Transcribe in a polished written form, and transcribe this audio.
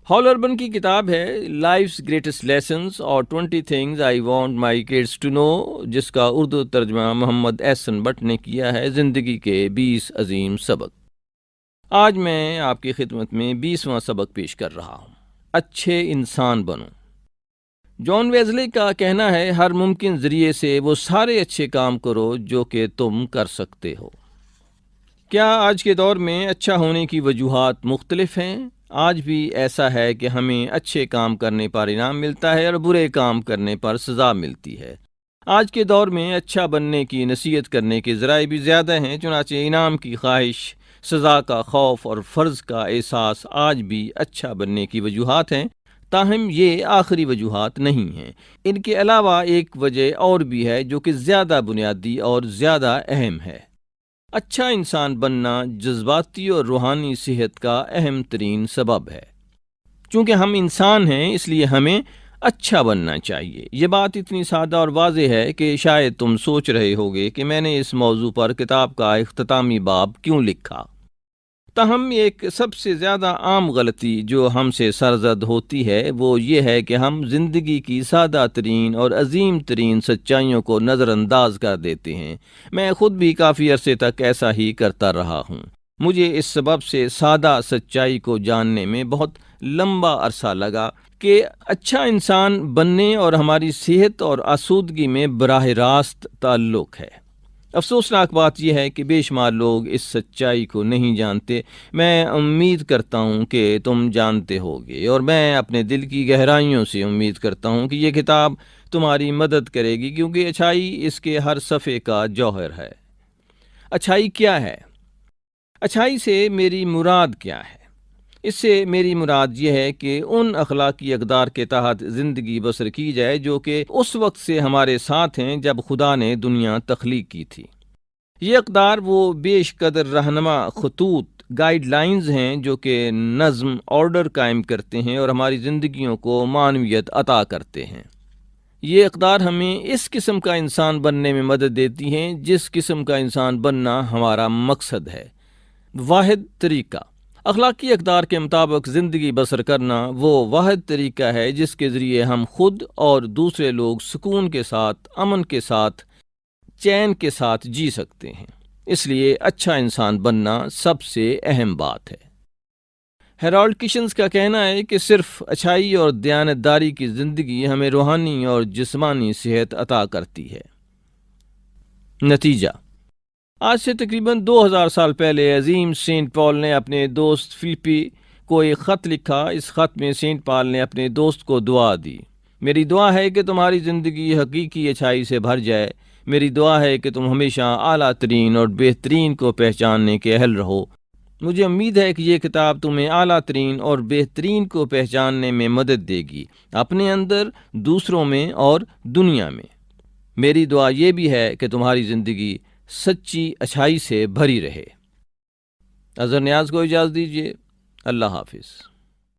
Hall urban کی کتاب ہے لائفس گریٹسٹ لیسنز اور 20 things I want my kids to know, جس کا اردو ترجمہ محمد احسن بٹ نے کیا ہے، زندگی کے 20 عظیم سبق۔ آج میں آپ کی خدمت میں 20واں سبق پیش کر رہا ہوں، اچھے انسان بنو۔ جان ویزلی کا کہنا ہے، ہر ممکن ذریعے سے وہ سارے اچھے کام کرو جو کہ تم کر سکتے ہو۔ کیا آج کے دور میں اچھا ہونے کی وجوہات مختلف ہیں؟ آج بھی ایسا ہے کہ ہمیں اچھے کام کرنے پر انعام ملتا ہے اور برے کام کرنے پر سزا ملتی ہے۔ آج کے دور میں اچھا بننے کی نصیحت کرنے کے ذرائع بھی زیادہ ہیں، چنانچہ انعام کی خواہش، سزا کا خوف اور فرض کا احساس آج بھی اچھا بننے کی وجوہات ہیں، تاہم یہ آخری وجوہات نہیں ہیں۔ ان کے علاوہ ایک وجہ اور بھی ہے جو کہ زیادہ بنیادی اور زیادہ اہم ہے۔ اچھا انسان بننا جذباتی اور روحانی صحت کا اہم ترین سبب ہے۔ چونکہ ہم انسان ہیں، اس لیے ہمیں اچھا بننا چاہیے۔ یہ بات اتنی سادہ اور واضح ہے کہ شاید تم سوچ رہے ہوگے کہ میں نے اس موضوع پر کتاب کا اختتامی باب کیوں لکھا۔ تاہم ایک سب سے زیادہ عام غلطی جو ہم سے سرزد ہوتی ہے وہ یہ ہے کہ ہم زندگی کی سادہ ترین اور عظیم ترین سچائیوں کو نظر انداز کر دیتے ہیں۔ میں خود بھی کافی عرصے تک ایسا ہی کرتا رہا ہوں۔ مجھے اس سبب سے سادہ سچائی کو جاننے میں بہت لمبا عرصہ لگا کہ اچھا انسان بننے اور ہماری صحت اور آسودگی میں براہ راست تعلق ہے۔ افسوسناک بات یہ ہے کہ بے شمار لوگ اس سچائی کو نہیں جانتے۔ میں امید کرتا ہوں کہ تم جانتے ہوگے، اور میں اپنے دل کی گہرائیوں سے امید کرتا ہوں کہ یہ کتاب تمہاری مدد کرے گی، کیونکہ اچھائی اس کے ہر صفحے کا جوہر ہے۔ اچھائی کیا ہے؟ اچھائی سے میری مراد کیا ہے؟ اس سے میری مراد یہ ہے کہ ان اخلاقی اقدار کے تحت زندگی بسر کی جائے جو کہ اس وقت سے ہمارے ساتھ ہیں جب خدا نے دنیا تخلیق کی تھی۔ یہ اقدار وہ بیش قدر رہنما خطوط، گائیڈ لائنز ہیں جو کہ نظم، آرڈر قائم کرتے ہیں اور ہماری زندگیوں کو معنویت عطا کرتے ہیں۔ یہ اقدار ہمیں اس قسم کا انسان بننے میں مدد دیتی ہیں جس قسم کا انسان بننا ہمارا مقصد ہے۔ واحد طریقہ، اخلاقی اقدار کے مطابق زندگی بسر کرنا وہ واحد طریقہ ہے جس کے ذریعے ہم خود اور دوسرے لوگ سکون کے ساتھ، امن کے ساتھ، چین کے ساتھ جی سکتے ہیں۔ اس لیے اچھا انسان بننا سب سے اہم بات ہے۔ ہیرالڈ کشنز کا کہنا ہے کہ صرف اچھائی اور دیانتداری کی زندگی ہمیں روحانی اور جسمانی صحت عطا کرتی ہے۔ نتیجہ، آج سے تقریباً 2000 سال پہلے عظیم سینٹ پال نے اپنے دوست فلپی کو ایک خط لکھا۔ اس خط میں سینٹ پال نے اپنے دوست کو دعا دی: میری دعا ہے کہ تمہاری زندگی حقیقی اچھائی سے بھر جائے۔ میری دعا ہے کہ تم ہمیشہ اعلیٰ ترین اور بہترین کو پہچاننے کے اہل رہو۔ مجھے امید ہے کہ یہ کتاب تمہیں اعلیٰ ترین اور بہترین کو پہچاننے میں مدد دے گی، اپنے اندر، دوسروں میں اور دنیا میں۔ میری دعا یہ بھی ہے کہ تمہاری زندگی سچی اچھائی سے بھری رہے۔ اظہر نیاز کو اجازت دیجیے۔ اللہ حافظ۔